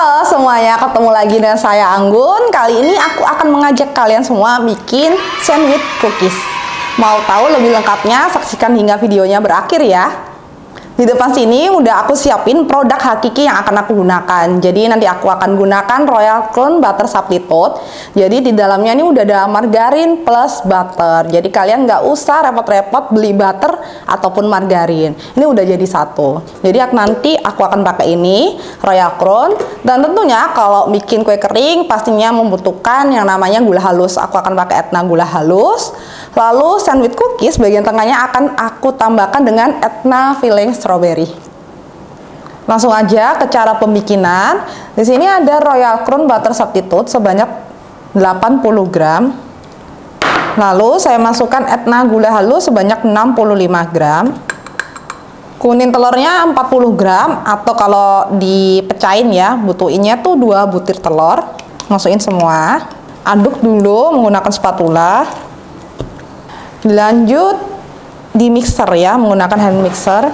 Halo semuanya, ketemu lagi dengan saya Anggun. Kali ini aku akan mengajak kalian semua bikin sandwich cookies. Mau tahu lebih lengkapnya? Saksikan hingga videonya berakhir ya. Di depan sini udah aku siapin produk hakiki yang akan aku gunakan. Jadi nanti aku akan gunakan Royal Crown Butter Substitute. Jadi di dalamnya ini udah ada margarin plus butter. Jadi kalian nggak usah repot-repot beli butter ataupun margarin. Ini udah jadi satu. Jadi nanti aku akan pakai ini Royal Crown. Dan tentunya kalau bikin kue kering pastinya membutuhkan yang namanya gula halus. Aku akan pakai Etna gula halus. Lalu sandwich cookies bagian tengahnya akan aku tambahkan dengan Etna filling strawberry. Langsung aja ke cara pembikinan. Di sini ada Royal Crown Butter Substitute sebanyak 80 gram. Lalu saya masukkan Etna gula halus sebanyak 65 gram. Kuning telurnya 40 gram atau kalau dipecahin ya, butuhinnya tuh 2 butir telur. Masukin semua. Aduk dulu menggunakan spatula. Lanjut di mixer ya, menggunakan hand mixer.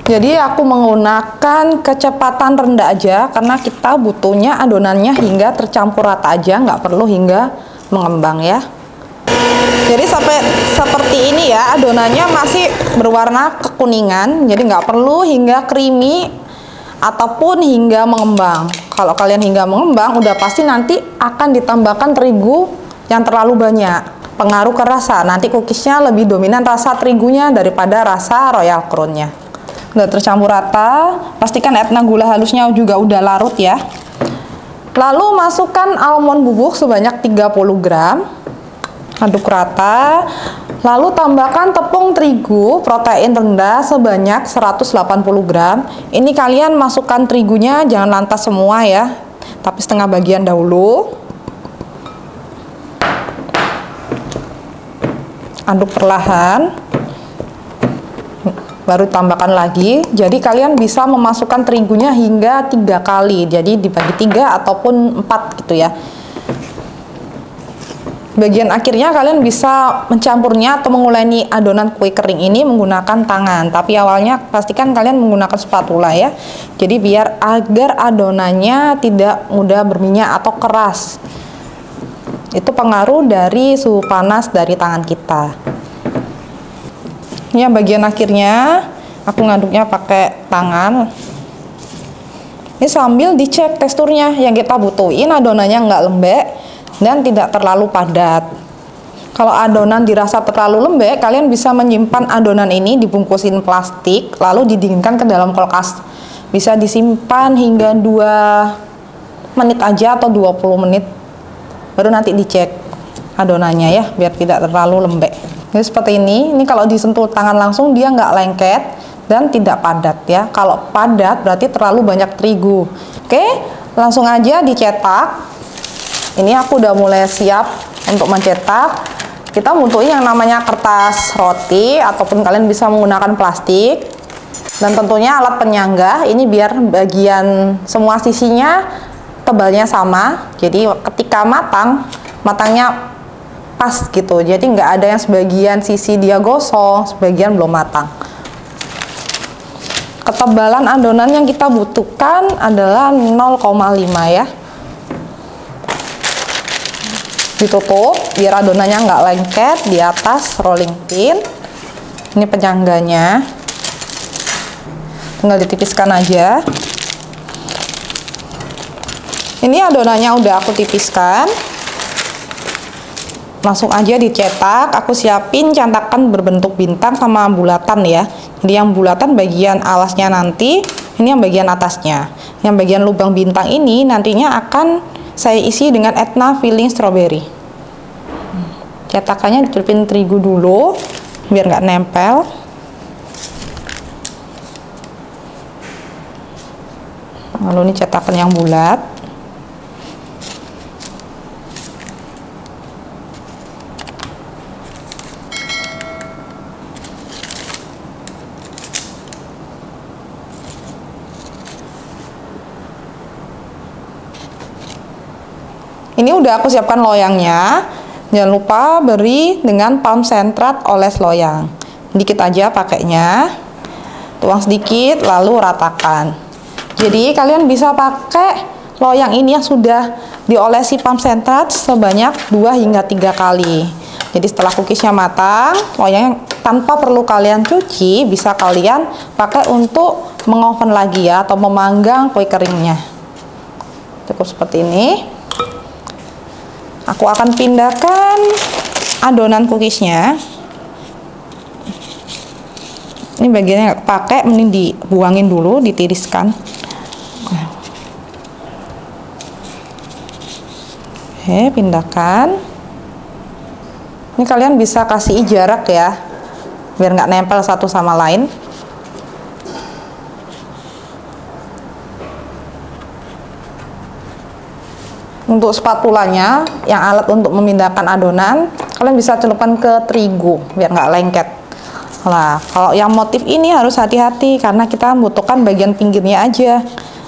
Jadi aku menggunakan kecepatan rendah aja karena kita butuhnya adonannya hingga tercampur rata aja, nggak perlu hingga mengembang ya. Jadi sampai seperti ini ya, adonannya masih berwarna kekuningan, jadi nggak perlu hingga creamy ataupun hingga mengembang. Kalau kalian hingga mengembang, udah pasti nanti akan ditambahkan terigu yang terlalu banyak. Pengaruh ke rasa, nanti cookiesnya lebih dominan rasa terigunya daripada rasa Royal Crown-nya. Udah tercampur rata, pastikan Etna gula halusnya juga udah larut ya. Lalu masukkan almond bubuk sebanyak 30 gram. Aduk rata. Lalu tambahkan tepung terigu protein rendah sebanyak 180 gram. Ini kalian masukkan terigunya jangan lantas semua ya, tapi setengah bagian dahulu. Aduk perlahan. Baru tambahkan lagi. Jadi kalian bisa memasukkan terigunya hingga 3 kali. Jadi dibagi 3 ataupun 4 gitu ya. Bagian akhirnya kalian bisa mencampurnya atau menguleni adonan kue kering ini menggunakan tangan. Tapi awalnya pastikan kalian menggunakan spatula ya. Jadi biar agar adonannya tidak mudah berminyak atau keras. Itu pengaruh dari suhu panas dari tangan kita. Ini yang bagian akhirnya aku ngaduknya pakai tangan. Ini sambil dicek teksturnya, yang kita butuhin adonannya nggak lembek dan tidak terlalu padat. Kalau adonan dirasa terlalu lembek, kalian bisa menyimpan adonan ini dibungkusin plastik lalu didinginkan ke dalam kulkas. Bisa disimpan hingga 2 menit aja atau 20 menit. Baru nanti dicek adonannya ya, biar tidak terlalu lembek. Jadi seperti ini kalau disentuh tangan langsung dia nggak lengket dan tidak padat ya. Kalau padat berarti terlalu banyak terigu. Oke, langsung aja dicetak. Ini aku udah mulai siap untuk mencetak. Kita butuhin yang namanya kertas roti ataupun kalian bisa menggunakan plastik. Dan tentunya alat penyangga ini biar bagian semua sisinya tebalnya sama. Jadi ketika matangnya pas gitu. Jadi nggak ada yang sebagian sisi dia gosong, sebagian belum matang. Ketebalan adonan yang kita butuhkan adalah 0,5 ya. Ditutup biar adonannya nggak lengket di atas rolling pin. Ini penyangganya, tinggal ditipiskan aja. Ini adonannya udah aku tipiskan, langsung aja dicetak. Aku siapin cetakan berbentuk bintang sama bulatan ya. Jadi yang bulatan bagian alasnya nanti, ini yang bagian atasnya. Yang bagian lubang bintang ini nantinya akan saya isi dengan Etna filling strawberry. Cetakannya dicelupin terigu dulu biar nggak nempel. Lalu ini cetakan yang bulat. Ini udah aku siapkan loyangnya. Jangan lupa beri dengan palm sentrat oles loyang. dikit aja pakainya, tuang sedikit lalu ratakan. Jadi kalian bisa pakai loyang ini yang sudah diolesi pump centrage sebanyak 2 hingga 3 kali. Jadi setelah cookiesnya matang, loyang tanpa perlu kalian cuci, bisa kalian pakai untuk mengoven lagi ya, atau memanggang kue keringnya. Cukup seperti ini. Aku akan pindahkan adonan cookiesnya. Ini bagian yang pakai, mending dibuangin dulu, ditiriskan. Oke, pindahkan. Ini kalian bisa kasih jarak ya, biar nggak nempel satu sama lain. Untuk spatulanya, yang alat untuk memindahkan adonan, kalian bisa celupkan ke terigu biar nggak lengket. Nah, kalau yang motif ini harus hati-hati karena kita membutuhkan bagian pinggirnya aja.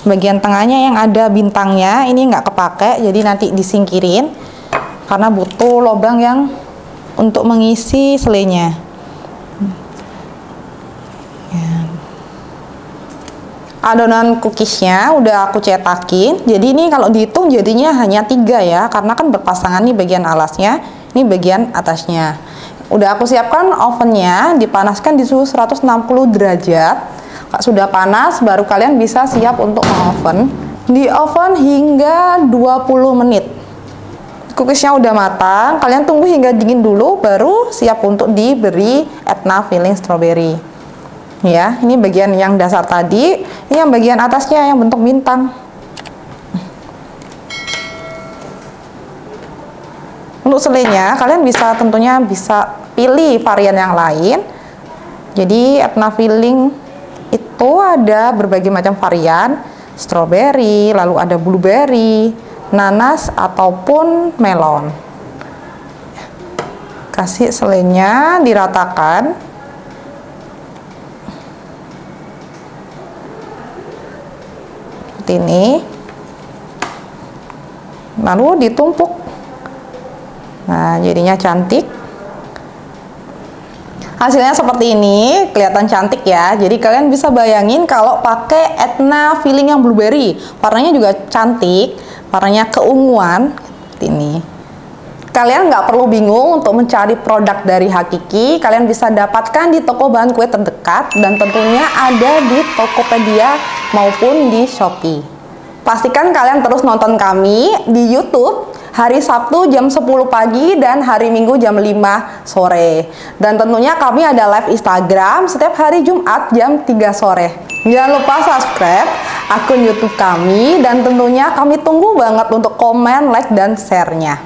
Bagian tengahnya yang ada bintangnya ini nggak kepake, jadi nanti disingkirin karena butuh lubang yang untuk mengisi selainya. Adonan cookiesnya udah aku cetakin, jadi ini kalau dihitung jadinya hanya 3 ya, karena kan berpasangan nih bagian alasnya, ini bagian atasnya. Udah aku siapkan ovennya, dipanaskan di suhu 160 derajat. Sudah panas, baru kalian bisa siap untuk mengoven. Di oven hingga 20 menit. Cookiesnya udah matang, kalian tunggu hingga dingin dulu, baru siap untuk diberi Etna filling strawberry. Ya, ini bagian yang dasar tadi, ini yang bagian atasnya yang bentuk bintang. Untuk selainya, kalian bisa tentunya bisa pilih varian yang lain. Jadi Etna filling itu ada berbagai macam varian, strawberry, lalu ada blueberry, nanas ataupun melon. Kasih selainya diratakan. Seperti ini. Lalu ditumpuk. Nah, jadinya cantik. Hasilnya seperti ini, kelihatan cantik ya. Jadi kalian bisa bayangin kalau pakai Etna filling yang blueberry, warnanya juga cantik, warnanya keunguan seperti ini. Kalian nggak perlu bingung untuk mencari produk dari Hakiki, kalian bisa dapatkan di toko bahan kue terdekat dan tentunya ada di Tokopedia maupun di Shopee. Pastikan kalian terus nonton kami di YouTube hari Sabtu jam 10 pagi dan hari Minggu jam 5 sore. Dan tentunya kami ada live Instagram setiap hari Jumat jam 3 sore. Jangan lupa subscribe akun YouTube kami dan tentunya kami tunggu banget untuk komen, like, dan share-nya.